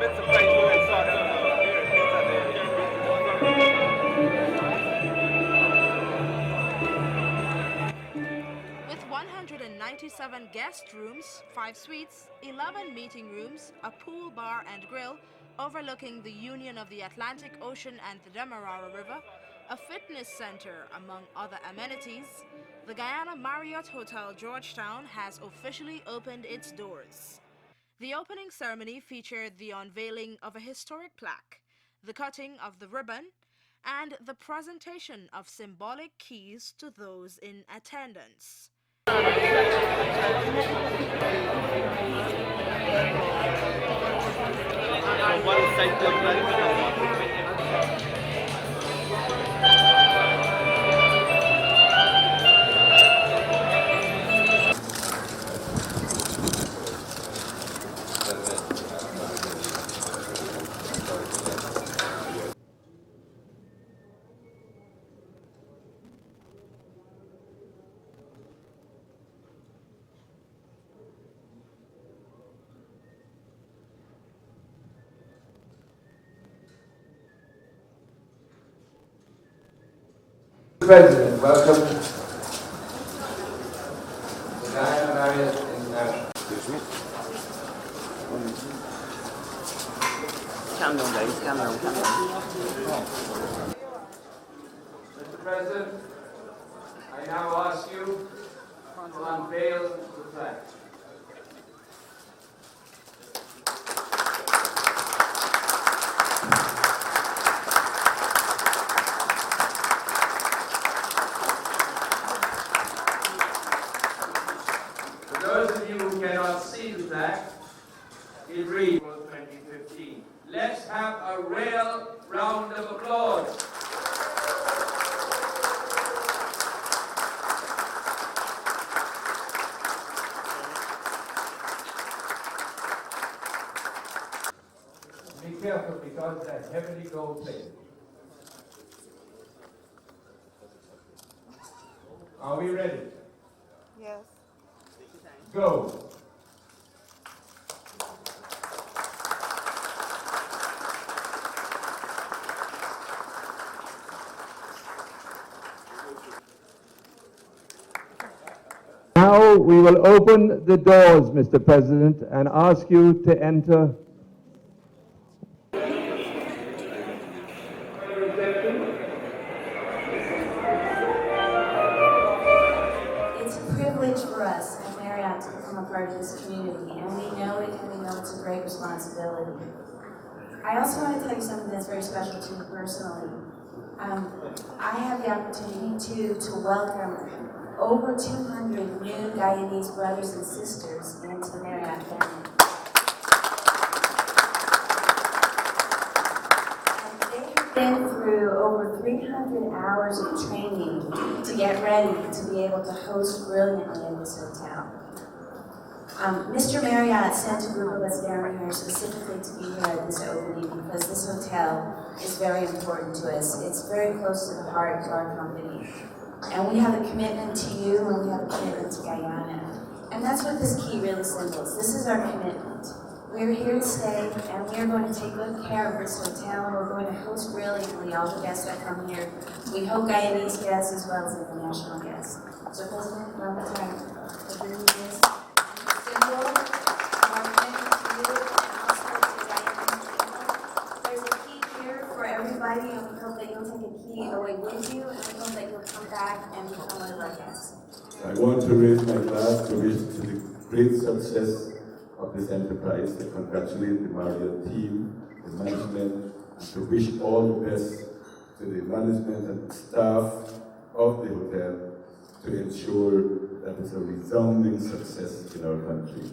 With 197 guest rooms, 5 suites, 11 meeting rooms, a pool, bar, and grill overlooking the union of the Atlantic Ocean and the Demerara River, a fitness center, among other amenities, the Guyana Marriott Hotel Georgetown has officially opened its doors. The opening ceremony featured the unveiling of a historic plaque, the cutting of the ribbon, and the presentation of symbolic keys to those in attendance. President, welcome to the Guyana Marriott International. Camera on, guys. Camera on. Mr. President, I now ask you to unveil the flag. For those of you who cannot see the flag, it reads 2015. Let's have a real round of applause. Be careful because that's heavily gold plated. Are we ready? Yes. Go. Now we will open the doors, Mr. President, and ask you to enter. It's a privilege for us at Marriott to become a part of this community, and we know it, and we know it's a great responsibility. I also want to tell you something that's very special to me personally. I have the opportunity to welcome over 200 new Guyanese brothers and sisters into the Marriott family. And they have been through over 300 hours of training to get ready to be able to host brilliantly in this hotel. Mr. Marriott sent a group of us down here specifically to be here at this opening because this hotel is very important to us. It's very close to the heart of our company. And we have a commitment to you, and we have a commitment to Guyana. And that's what this key really symbols. This is our commitment. We're here to stay, and we are going to take good care of this hotel, and we're going to host brilliantly all the guests that come here. We hope Guyanese guests as well as international guests. So, President, one more time, for bringing this symbol of our commitment to you, and also to Guyanese people. There's a key here for everybody, and we hope that you'll take a key away with you, and we hope that you'll come back and become one of our guests. I want to raise my glass to wish to the great success of this enterprise, to congratulate the Marriott team, the management, and to wish all the best to the management and staff of the hotel to ensure that it's a resounding success in our country.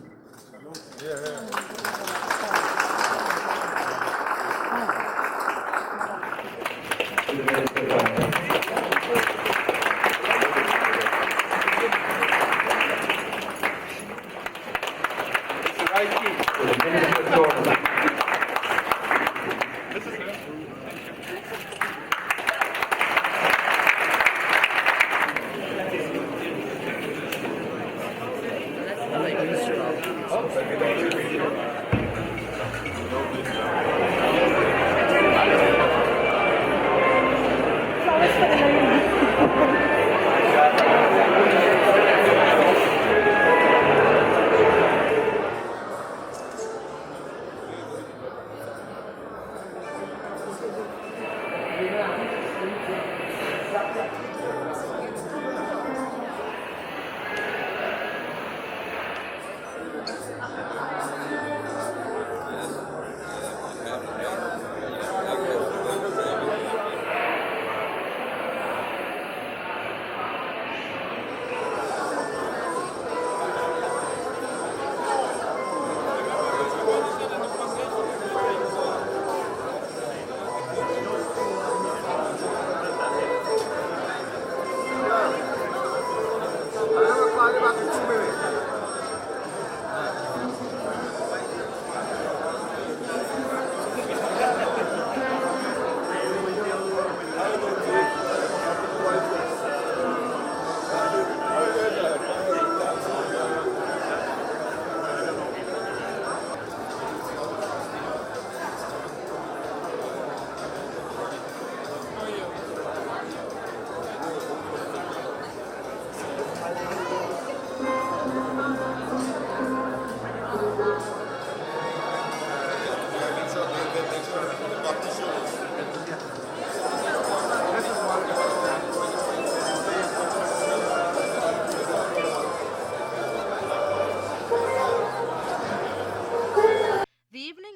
Oh,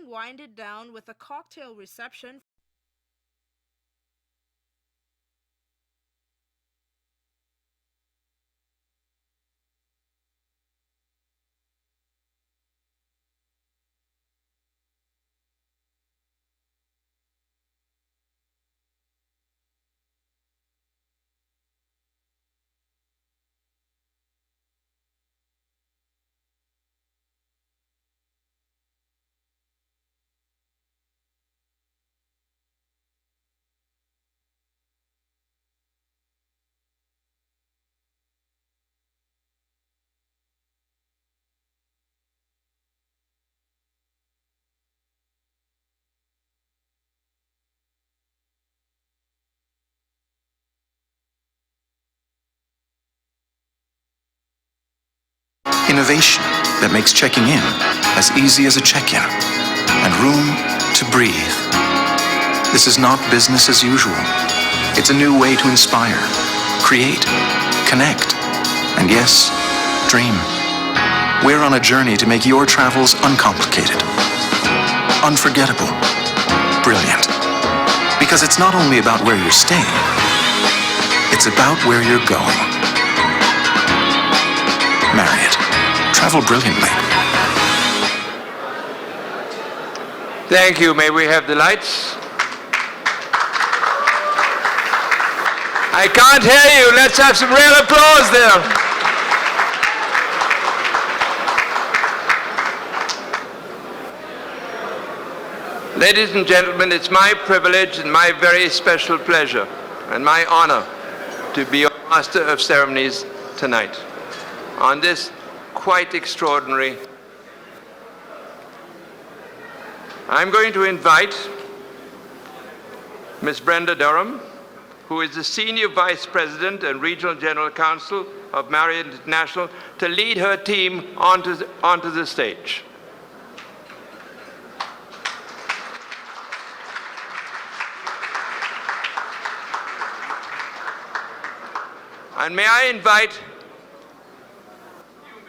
wind it down with a cocktail reception. Innovation that makes checking in as easy as a check-in, and room to breathe. This is not business as usual. It's a new way to inspire, create, connect, and yes, dream. We're on a journey to make your travels uncomplicated, unforgettable, brilliant. Because it's not only about where you're staying, it's about where you're going. Marriott. Travel brilliantly. Thank you. May we have the lights? I can't hear you. Let's have some real applause there. Ladies and gentlemen, it's my privilege and my very special pleasure and my honor to be your Master of Ceremonies tonight on this quite extraordinary. I'm going to invite Ms. Brenda Durham, who is the Senior Vice President and Regional General Counsel of Marriott International, to lead her team onto the stage. And may I invite you,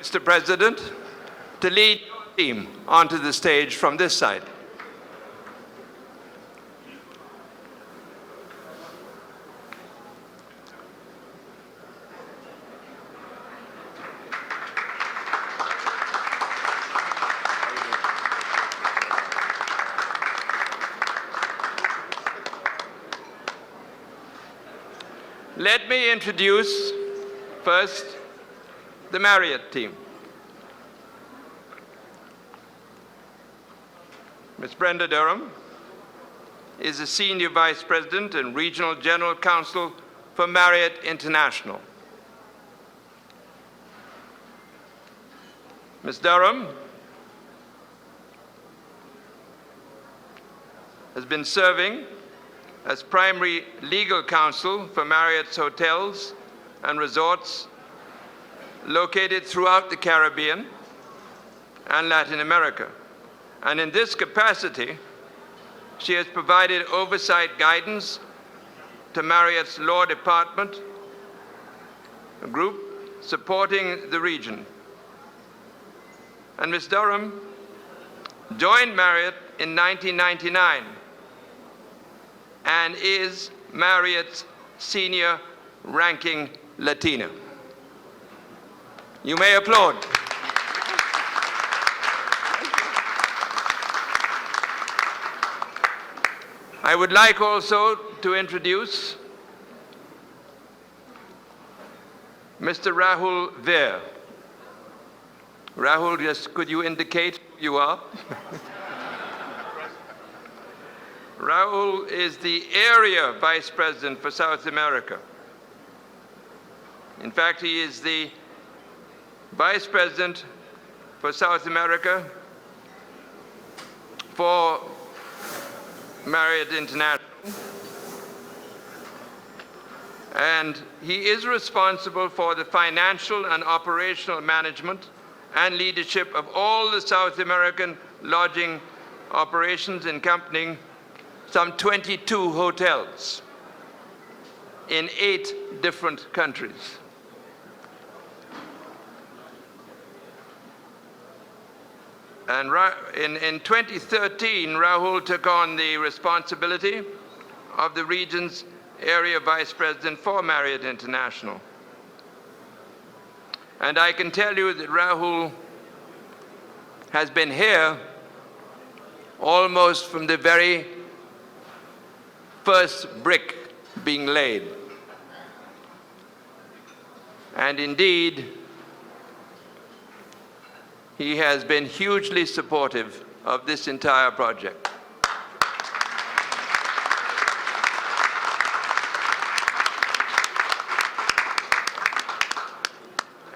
Mr. President, to lead your team onto the stage from this side. Let me introduce first the Marriott team. Ms. Brenda Durham is the Senior Vice President and Regional General Counsel for Marriott International. Ms. Durham has been serving as primary legal counsel for Marriott's hotels and resorts located throughout the Caribbean and Latin America. And in this capacity, she has provided oversight guidance to Marriott's Law Department, a group supporting the region. And Ms. Durham joined Marriott in 1999 and is Marriott's senior ranking Latina. You may applaud. I would like also to introduce Mr. Rahul Veer. Rahul, just could you indicate who you are? Rahul is the Area Vice President for South America. In fact, he is the Vice President for South America for Marriott International. And he is responsible for the financial and operational management and leadership of all the South American lodging operations encompassing some 22 hotels in 8 different countries. And in 2013, Rahul took on the responsibility of the region's area vice president for Marriott International. And I can tell you that Rahul has been here almost from the very first brick being laid. And indeed, he has been hugely supportive of this entire project.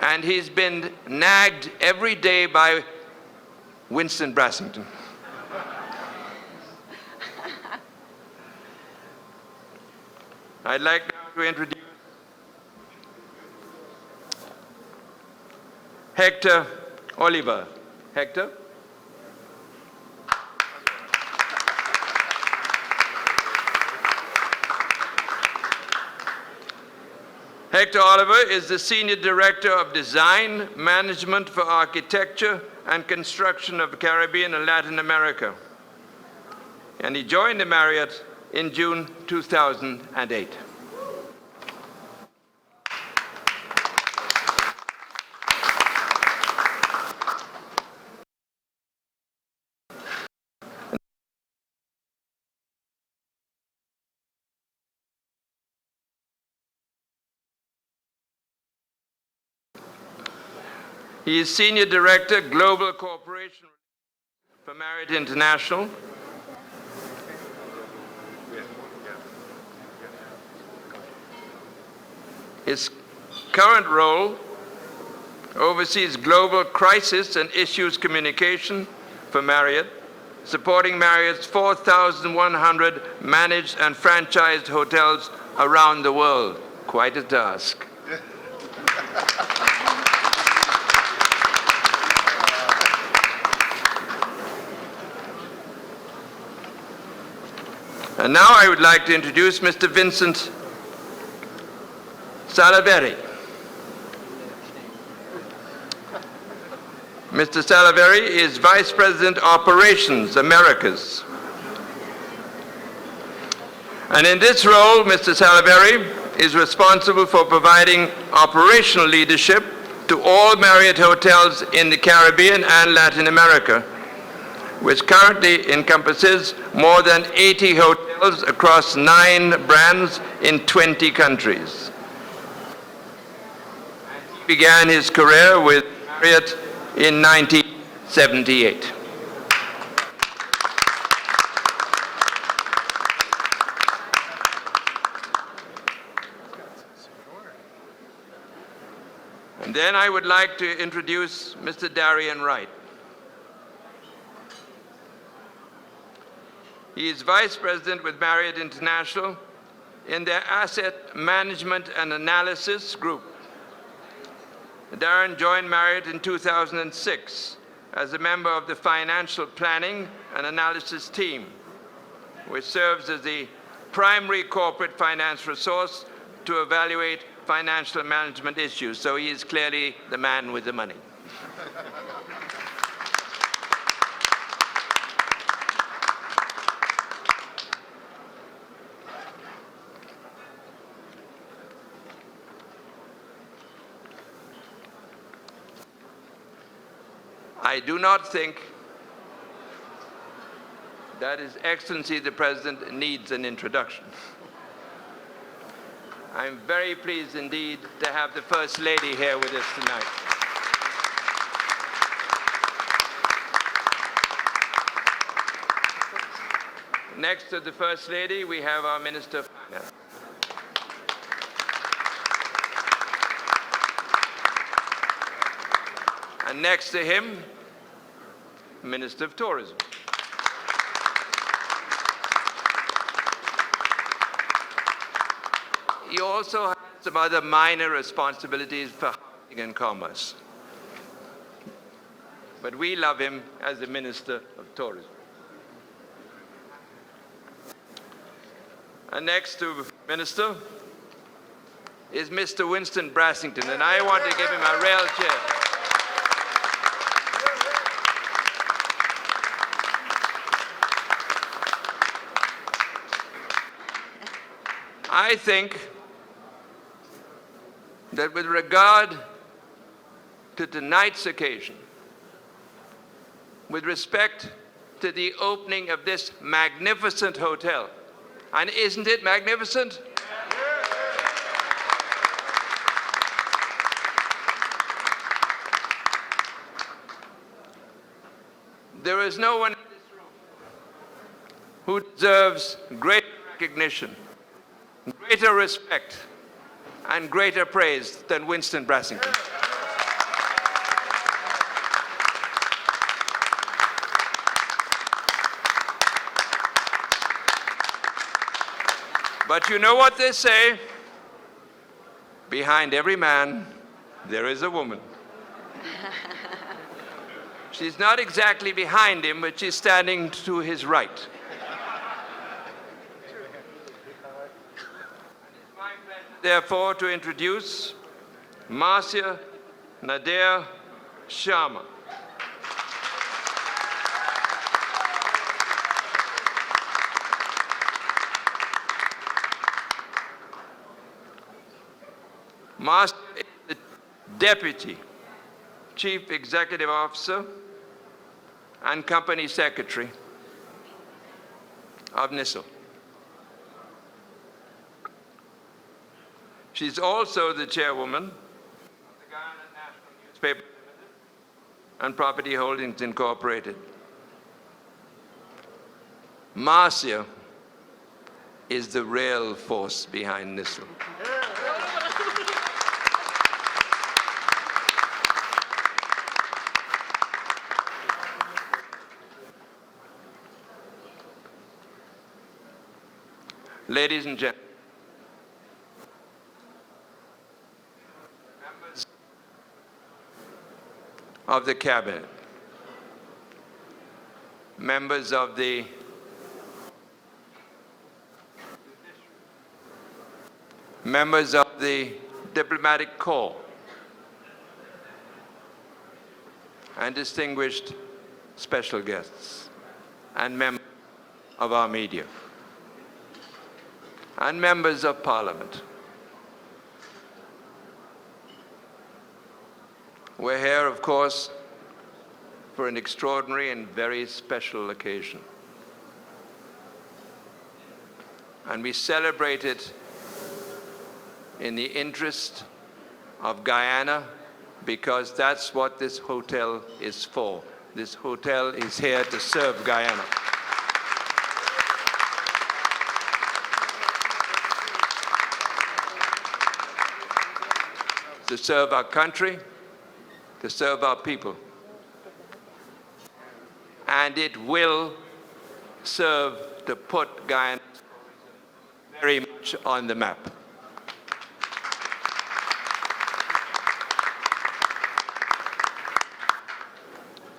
And he's been nagged every day by Winston Brassington. I'd like now to introduce Hector Oliver. Hector? Hector Oliver is the Senior Director of Design, Management for Architecture and Construction of the Caribbean and Latin America. And he joined the Marriott in June 2008. He is Senior Director, Global Cooperation for Marriott International. His current role oversees global crisis and issues communication for Marriott, supporting Marriott's 4,100 managed and franchised hotels around the world. Quite a task. And now I would like to introduce Mr. Vincent Salaveri. Mr. Salaveri is Vice President Operations Americas. And in this role, Mr. Salaveri is responsible for providing operational leadership to all Marriott hotels in the Caribbean and Latin America, which currently encompasses more than 80 hotels across 9 brands in 20 countries. He began his career with Marriott in 1978. And then I would like to introduce Mr. Darian Wright. He is Vice President with Marriott International in their Asset Management and Analysis Group. Darren joined Marriott in 2006 as a member of the Financial Planning and Analysis team, which serves as the primary corporate finance resource to evaluate financial management issues. So he is clearly the man with the money. I do not think that His Excellency the President needs an introduction. I'm very pleased indeed to have the First Lady here with us tonight. Next to the First Lady, we have our Minister of Finance. And next to him, Minister of Tourism. He also has some other minor responsibilities for housing and commerce. But we love him as the Minister of Tourism. And next to Minister is Mr. Winston Brassington, and I want to give him a real cheer. I think that with regard to tonight's occasion, with respect to the opening of this magnificent hotel, and isn't it magnificent? There is no one in this room who deserves greater recognition, greater respect, and greater praise than Winston Brassington. But you know what they say? Behind every man, there is a woman. She's not exactly behind him, but she's standing to his right. It's my pleasure, therefore, to introduce Marcia Nader Sharma. Marcia is the Deputy Chief Executive Officer and Company Secretary of NISL. She's also the chairwoman of the Guyana National Newspaper Limited and Property Holdings Incorporated. Marcia is the real force behind NISL. Ladies and gentlemen, members of the Cabinet, members of the members of the Diplomatic Corps, and distinguished special guests, and members of our media, and members of Parliament. We're here, of course, for an extraordinary and very special occasion. And we celebrate it in the interest of Guyana, because that's what this hotel is for. This hotel is here to serve Guyana. To serve our country, to serve our people. And it will serve to put Guyana very much on the map.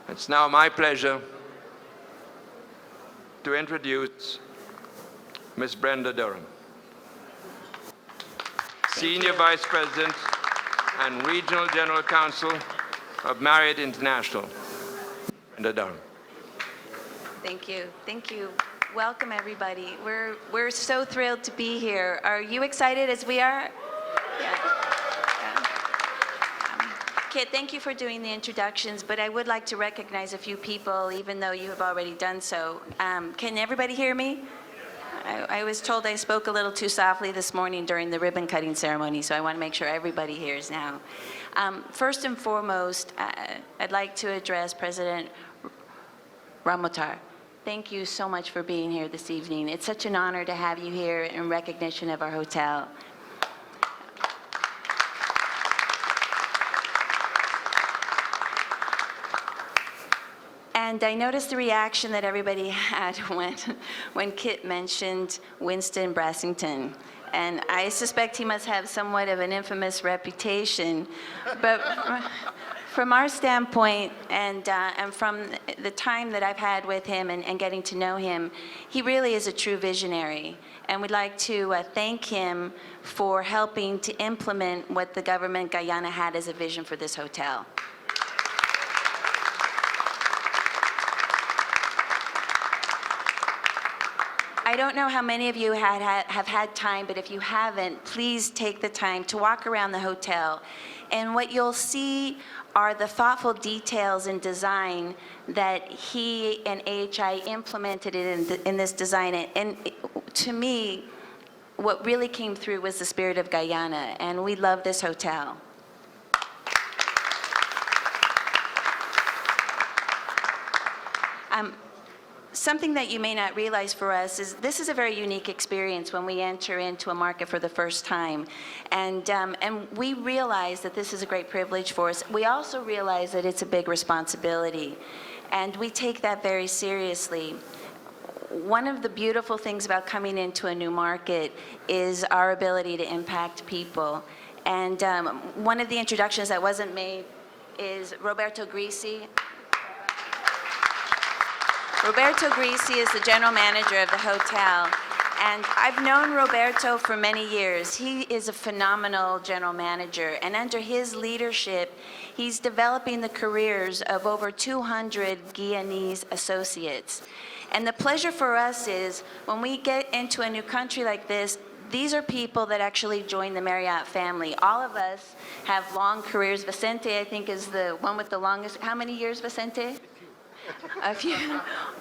It's now my pleasure to introduce Ms. Brenda Durham, Senior Vice President and Regional General Counsel of Marriott International. Brenda Durham. Thank you. Thank you. Welcome, everybody. We're so thrilled to be here. Are you excited as we are? Yeah. Kit, thank you for doing the introductions, but I would like to recognize a few people, even though you have already done so. Can everybody hear me? I was told I spoke a little too softly this morning during the ribbon cutting ceremony, so I want to make sure everybody hears now. First and foremost, I'd like to address President Ramotar. Thank you so much for being here this evening. It's such an honor to have you here in recognition of our hotel. And I noticed the reaction that everybody had when Kit mentioned Winston Brassington. And I suspect he must have somewhat of an infamous reputation. But from our standpoint, and from the time that I've had with him and getting to know him, he really is a true visionary. And we'd like to thank him for helping to implement what the government Guyana had as a vision for this hotel. I don't know how many of you have had time, but if you haven't, please take the time to walk around the hotel. And what you'll see are the thoughtful details in design that he and AHI implemented in this design. And to me, what really came through was the spirit of Guyana, and we love this hotel. Something that you may not realize for us is this is a very unique experience when we enter into a market for the first time. And we realize that this is a great privilege for us. We also realize that it's a big responsibility, and we take that very seriously. One of the beautiful things about coming into a new market is our ability to impact people. And one of the introductions that wasn't made is Roberto Grisi. Roberto Grisi is the general manager of the hotel, and I've known Roberto for many years. He is a phenomenal general manager, and under his leadership, he's developing the careers of over 200 Guyanese associates. And the pleasure for us is when we get into a new country like this, these are people that actually join the Marriott family. All of us have long careers. Vicente, I think, is the one with the longest. How many years, Vicente? A few,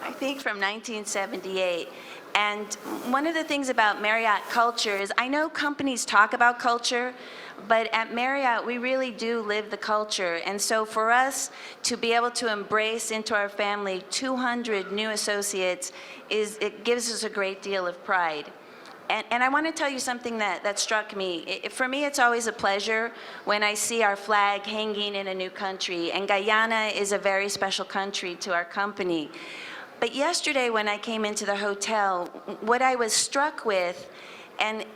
I think from 1978. And one of the things about Marriott culture is, I know companies talk about culture, but at Marriott, we really do live the culture. And so for us to be able to embrace into our family 200 new associates, it gives us a great deal of pride. And I want to tell you something that struck me. For me, it's always a pleasure when I see our flag hanging in a new country. And Guyana is a very special country to our company. But yesterday when I came into the hotel, what I was struck with, and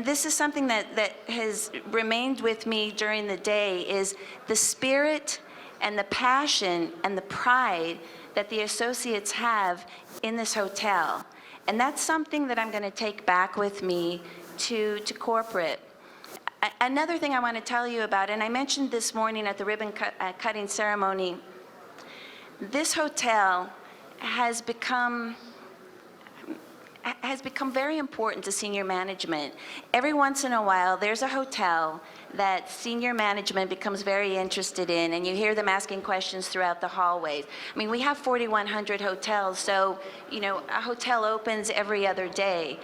this is something that has remained with me during the day, is the spirit and the passion and the pride that the associates have in this hotel. And that's something that I'm going to take back with me to corporate. Another thing I want to tell you about, and I mentioned this morning at the ribbon cutting ceremony, this hotel has become very important to senior management. Every once in a while, there's a hotel that senior management becomes very interested in, and you hear them asking questions throughout the hallways. I mean, we have 4,100 hotels, so, you know, a hotel opens every other day.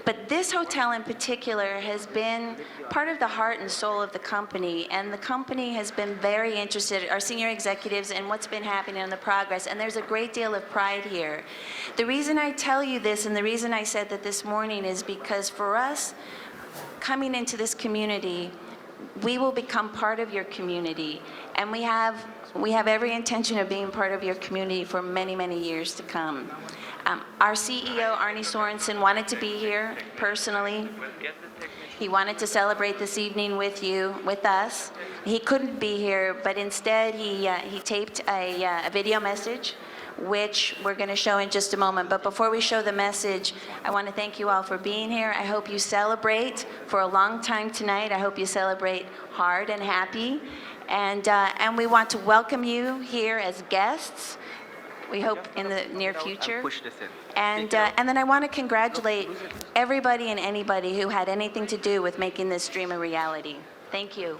But this hotel in particular has been part of the heart and soul of the company, and the company has been very interested, our senior executives, in what's been happening and the progress, and there's a great deal of pride here. The reason I tell you this, and the reason I said that this morning, is because for us, coming into this community, we will become part of your community, and we have every intention of being part of your community for many, many years to come. Our CEO, Arnie Sorensen, wanted to be here personally. He wanted to celebrate this evening with you, with us. He couldn't be here, but instead he taped a video message, which we're going to show in just a moment. But before we show the message, I want to thank you all for being here. I hope you celebrate for a long time tonight. I hope you celebrate hard and happy. And we want to welcome you here as guests. We hope in the near future. And then I want to congratulate everybody and anybody who had anything to do with making this dream a reality. Thank you.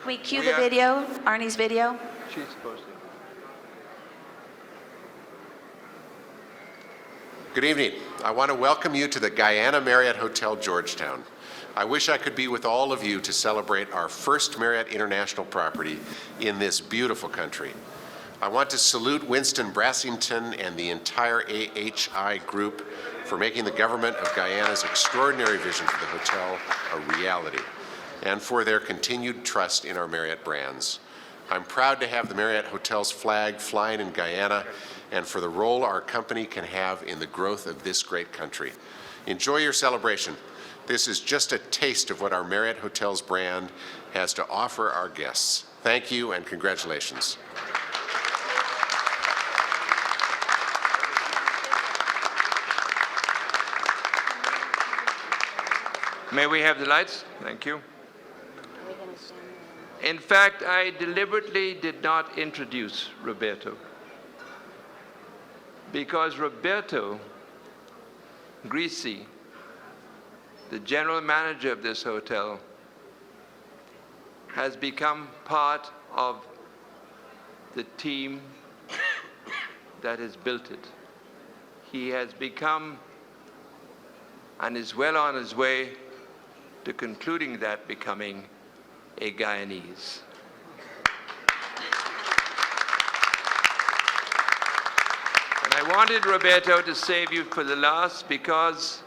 We cue the video, Arnie's video. She's supposed to. Good evening. I want to welcome you to the Guyana Marriott Hotel Georgetown. I wish I could be with all of you to celebrate our first Marriott International property in this beautiful country. I want to salute Winston Brassington and the entire AHI group for making the government of Guyana's extraordinary vision for the hotel a reality, and for their continued trust in our Marriott brands. I'm proud to have the Marriott Hotel's flag flying in Guyana, and for the role our company can have in the growth of this great country. Enjoy your celebration. This is just a taste of what our Marriott Hotels brand has to offer our guests. Thank you and congratulations. May we have the lights? Thank you. In fact, I deliberately did not introduce Roberto because Roberto Grisi, the general manager of this hotel, has become part of the team that has built it. He has become and is well on his way to concluding that becoming a Guyanese. And I wanted Roberto to save you for the last because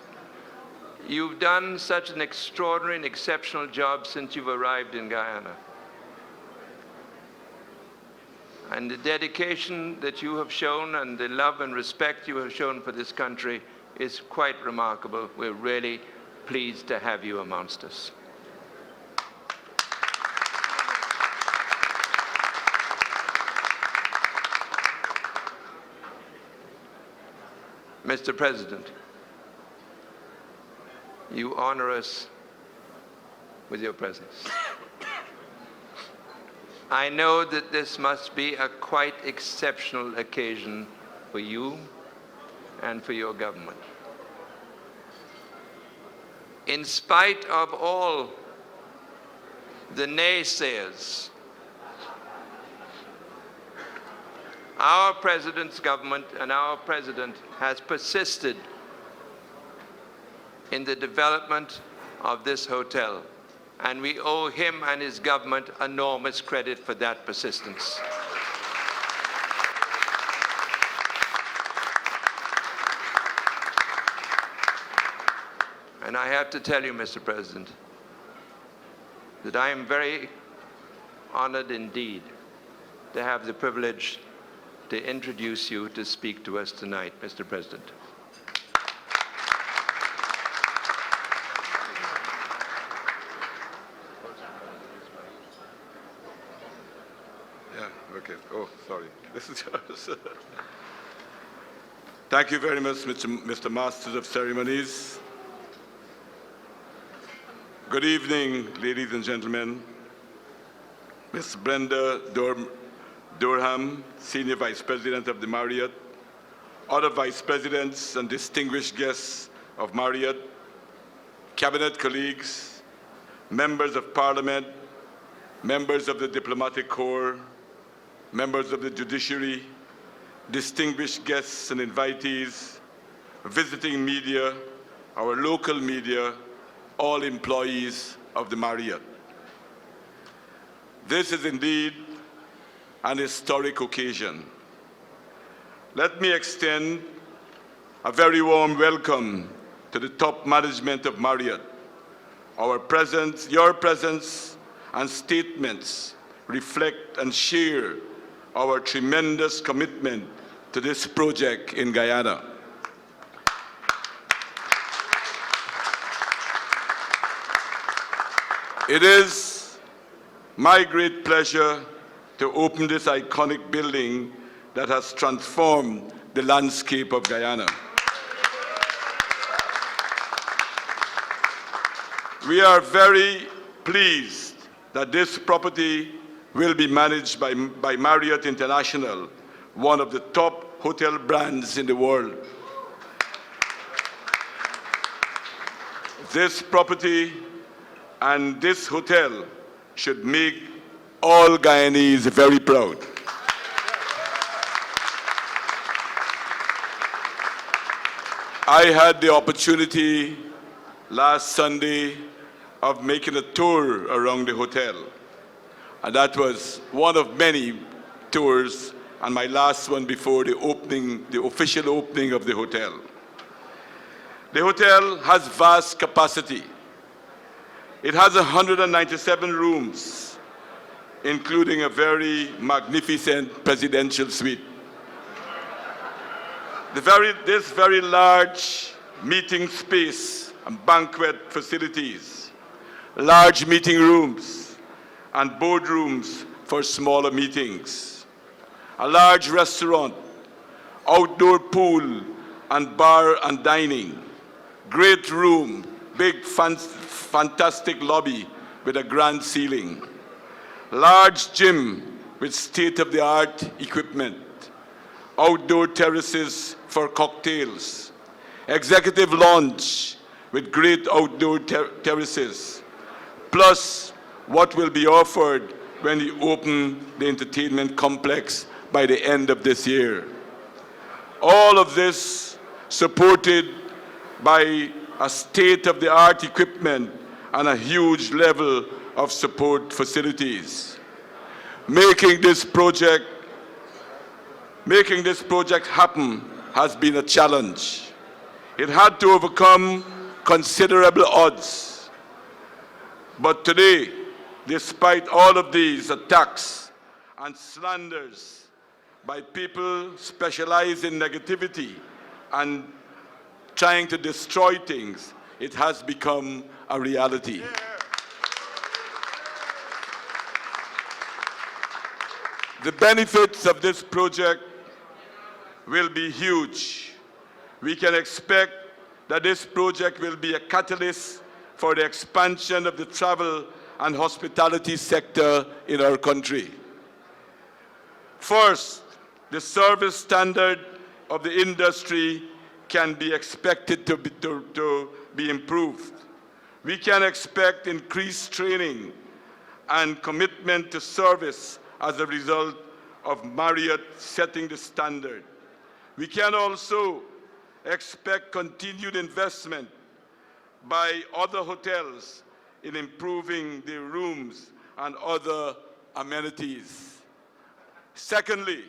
you've done such an extraordinary and exceptional job since you've arrived in Guyana. And the dedication that you have shown and the love and respect you have shown for this country is quite remarkable. We're really pleased to have you amongst us. Mr. President, you honor us with your presence. I know that this must be a quite exceptional occasion for you and for your government. In spite of all the naysayers, our president's government and our president has persisted in the development of this hotel. And we owe him and his government enormous credit for that persistence. And I have to tell you, Mr. President, that I am very honored indeed to have the privilege to introduce you to speak to us tonight, Mr. President. Okay. Oh, sorry. This is yours. Thank you very much, Mr. Masters of Ceremonies. Good evening, ladies and gentlemen. Ms. Brenda Durham, Senior Vice President of the Marriott, other Vice Presidents and distinguished guests of Marriott, Cabinet colleagues, members of Parliament, members of the Diplomatic Corps, members of the judiciary, distinguished guests and invitees, visiting media, our local media, all employees of the Marriott. This is indeed an historic occasion. Let me extend a very warm welcome to the top management of Marriott. Our presence, your presence and statements reflect and share our tremendous commitment to this project in Guyana. It is my great pleasure to open this iconic building that has transformed the landscape of Guyana. We are very pleased that this property will be managed by Marriott International, one of the top hotel brands in the world. This property and this hotel should make all Guyanese very proud. I had the opportunity last Sunday of making a tour around the hotel. And that was one of many tours, and my last one before the opening, the official opening of the hotel. The hotel has vast capacity. It has 197 rooms, including a very magnificent presidential suite. This very large meeting space and banquet facilities, large meeting rooms, and boardrooms for smaller meetings, a large restaurant, outdoor pool and bar and dining, great room, big fantastic lobby with a grand ceiling, large gym with state-of-the-art equipment, outdoor terraces for cocktails, executive lounge with great outdoor terraces, plus what will be offered when we open the entertainment complex by the end of this year. All of this supported by a state-of-the-art equipment and a huge level of support facilities. Making this project happen has been a challenge. It had to overcome considerable odds. But today, despite all of these attacks and slanders by people specialized in negativity and trying to destroy things, it has become a reality. The benefits of this project will be huge. We can expect that this project will be a catalyst for the expansion of the travel and hospitality sector in our country. First, the service standard of the industry can be expected to be improved. We can expect increased training and commitment to service as a result of Marriott setting the standard. We can also expect continued investment by other hotels in improving their rooms and other amenities. Secondly,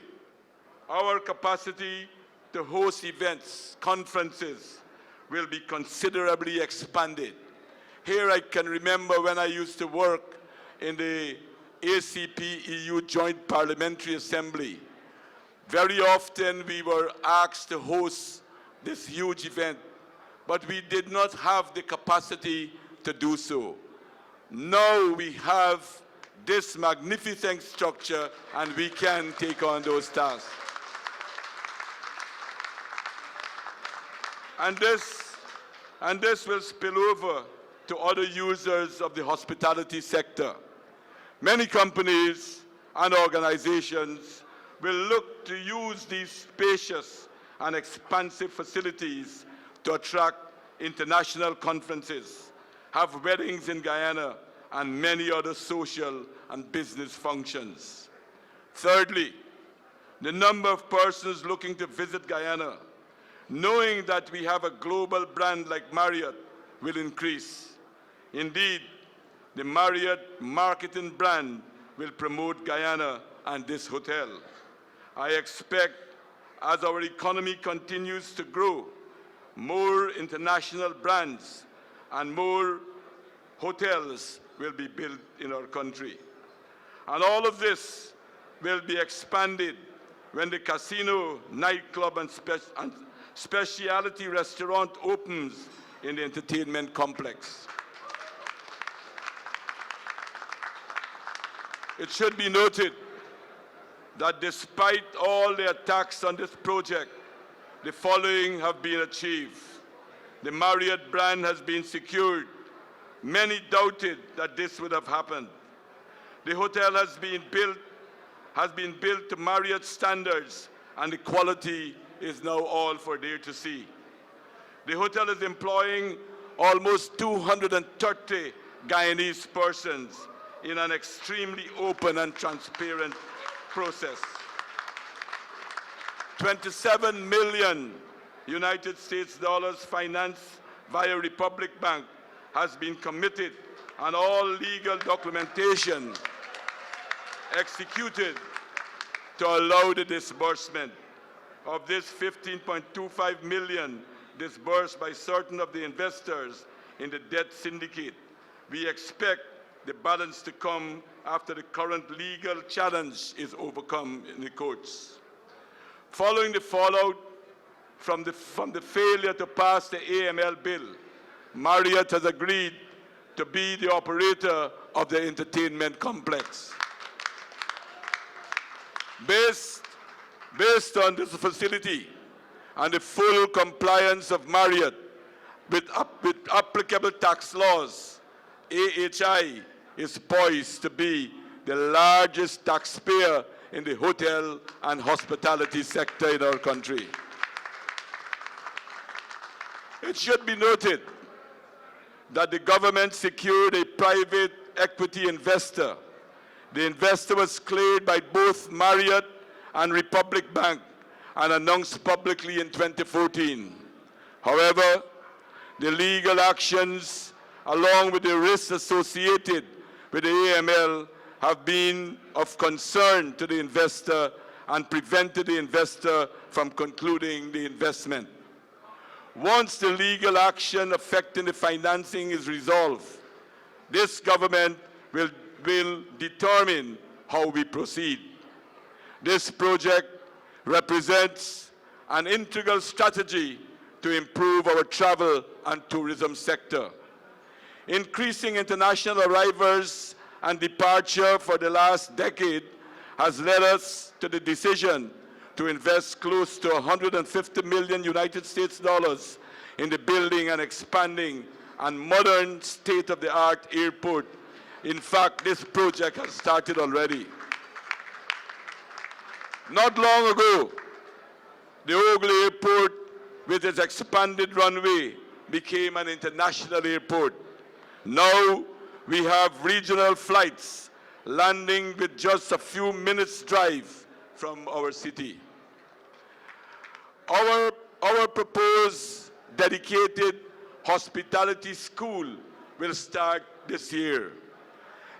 our capacity to host events, conferences, will be considerably expanded. Here I can remember when I used to work in the ACP-EU Joint Parliamentary Assembly. Very often we were asked to host this huge event, but we did not have the capacity to do so. Now we have this magnificent structure and we can take on those tasks. And this will spill over to other users of the hospitality sector. Many companies and organizations will look to use these spacious and expansive facilities to attract international conferences, have weddings in Guyana, and many other social and business functions. Thirdly, the number of persons looking to visit Guyana, knowing that we have a global brand like Marriott, will increase. Indeed, the Marriott marketing brand will promote Guyana and this hotel. I expect, as our economy continues to grow, more international brands and more hotels will be built in our country. And all of this will be expanded when the casino, nightclub, and specialty restaurant opens in the entertainment complex. It should be noted that despite all the attacks on this project, the following have been achieved. The Marriott brand has been secured. Many doubted that this would have happened. The hotel has been built to Marriott standards, and the quality is now all for there to see. The hotel is employing almost 230 Guyanese persons in an extremely open and transparent process. 27 million United States dollars financed via Republic Bank has been committed, and all legal documentation executed to allow the disbursement. Of this 15.25 million disbursed by certain of the investors in the debt syndicate, we expect the balance to come after the current legal challenge is overcome in the courts. Following the fallout from the failure to pass the AML bill, Marriott has agreed to be the operator of the entertainment complex. Based on this facility and the full compliance of Marriott with applicable tax laws, AHI is poised to be the largest taxpayer in the hotel and hospitality sector in our country. It should be noted that the government secured a private equity investor. The investor was cleared by both Marriott and Republic Bank and announced publicly in 2014. However, the legal actions along with the risks associated with the AML have been of concern to the investor and prevented the investor from concluding the investment. Once the legal action affecting the financing is resolved, this government will determine how we proceed. This project represents an integral strategy to improve our travel and tourism sector. Increasing international arrivals and departure for the last decade has led us to the decision to invest close to 150 million United States dollars in the building and expanding and modern state-of-the-art airport. In fact, this project has started already. Not long ago, the Ogle Airport, with its expanded runway, became an international airport. Now we have regional flights landing with just a few minutes' drive from our city. Our proposed dedicated hospitality school will start this year.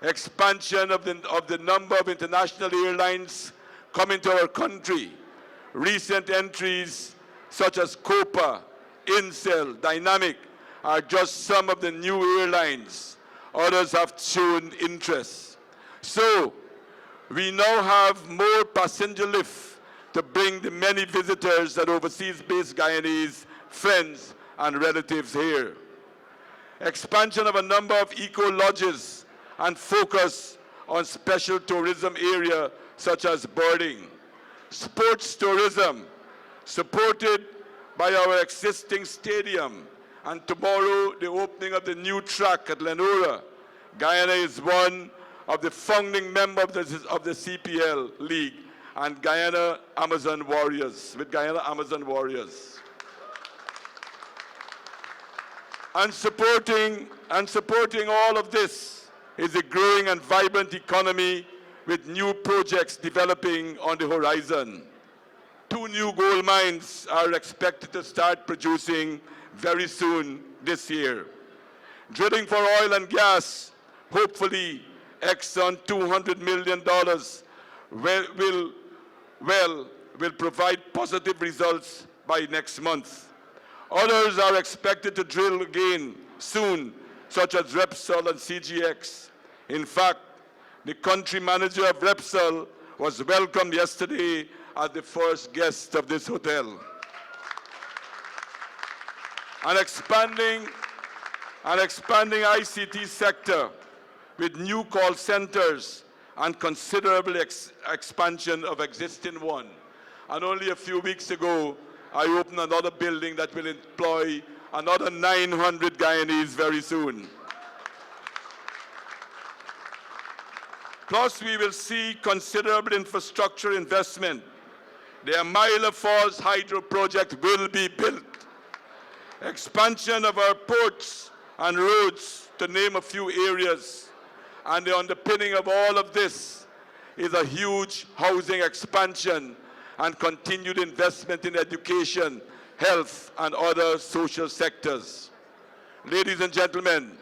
Expansion of the number of international airlines coming to our country. Recent entries such as Copa, Incel, Dynamic are just some of the new airlines. Others have shown interest. So we now have more passenger lift to bring the many visitors and overseas-based Guyanese friends and relatives here. Expansion of a number of eco-lodges and focus on special tourism area such as birding. Sports tourism, supported by our existing stadium, and tomorrow the opening of the new track at Lenora. Guyana is one of the founding members of the CPL League and Guyana Amazon Warriors, with Guyana Amazon Warriors. And supporting all of this is a growing and vibrant economy with new projects developing on the horizon. 2 new gold mines are expected to start producing very soon this year. Drilling for oil and gas, hopefully Exxon $200 million will provide positive results by next month. Others are expected to drill again soon, such as Repsol and CGX. In fact, the country manager of Repsol was welcomed yesterday as the first guest of this hotel. An expanding ICT sector with new call centers and considerable expansion of existing one. And only a few weeks ago, I opened another building that will employ another 900 Guyanese very soon. Plus, we will see considerable infrastructure investment. The Amila Falls Hydro Project will be built. Expansion of our ports and roads, to name a few areas. And the underpinning of all of this is a huge housing expansion and continued investment in education, health, and other social sectors. Ladies and gentlemen,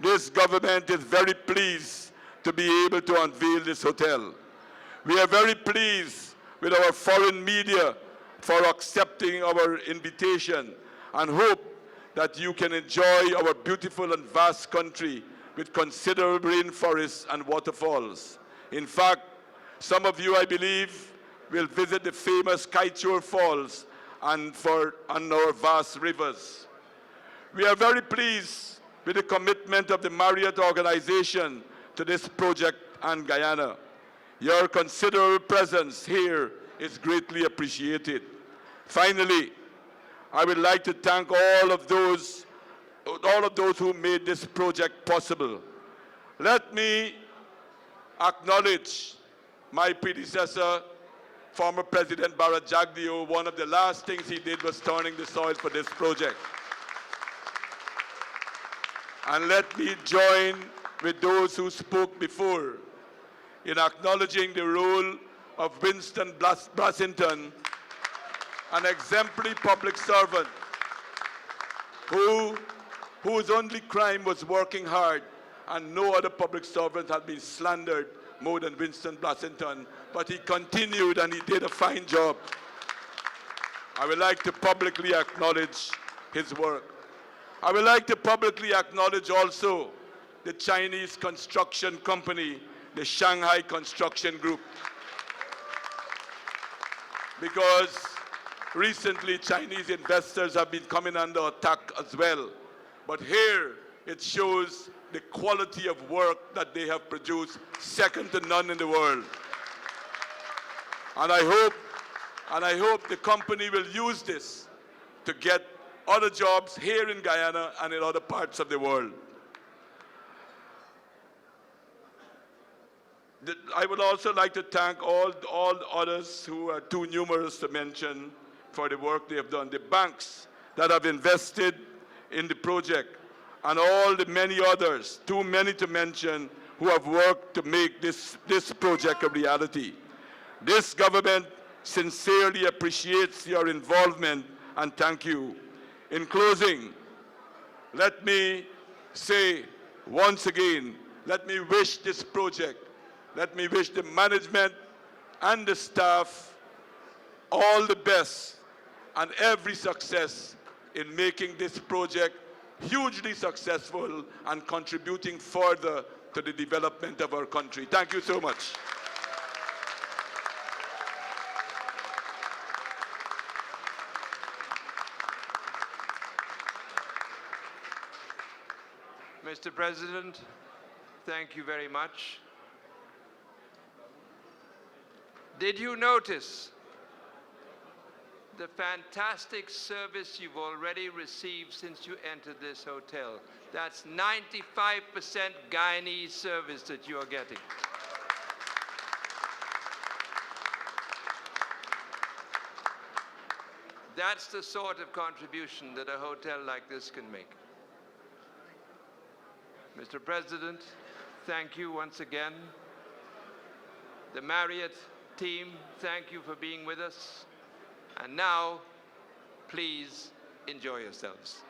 this government is very pleased to be able to unveil this hotel. We are very pleased with our foreign media for accepting our invitation and hope that you can enjoy our beautiful and vast country with considerable rainforests and waterfalls. In fact, some of you, I believe, will visit the famous Kaichur Falls and our vast rivers. We are very pleased with the commitment of the Marriott organization to this project and Guyana. Your considerable presence here is greatly appreciated. Finally, I would like to thank all of those who made this project possible. Let me acknowledge my predecessor, former President Bharat Jagdeo. One of the last things he did was turning the soil for this project. And let me join with those who spoke before in acknowledging the role of Winston Brassington, an exemplary public servant whose only crime was working hard, and no other public servant had been slandered more than Winston Brassington, but he continued and he did a fine job. I would like to publicly acknowledge his work. I would like to publicly acknowledge also the Chinese construction company, the Shanghai Construction Group, because recently Chinese investors have been coming under attack as well. But here it shows the quality of work that they have produced, second to none in the world. And I hope the company will use this to get other jobs here in Guyana and in other parts of the world. I would also like to thank all others who are too numerous to mention for the work they have done. The banks that have invested in the project, and all the many others, too many to mention, who have worked to make this project a reality. This government sincerely appreciates your involvement, and thank you. In closing, let me say once again, let me wish this project, let me wish the management and the staff all the best and every success in making this project hugely successful and contributing further to the development of our country. Thank you so much. Mr. President, thank you very much. Did you notice the fantastic service you've already received since you entered this hotel? That's 95% Guyanese service that you are getting. That's the sort of contribution that a hotel like this can make. Mr. President, thank you once again. The Marriott team, thank you for being with us. And now, please enjoy yourselves.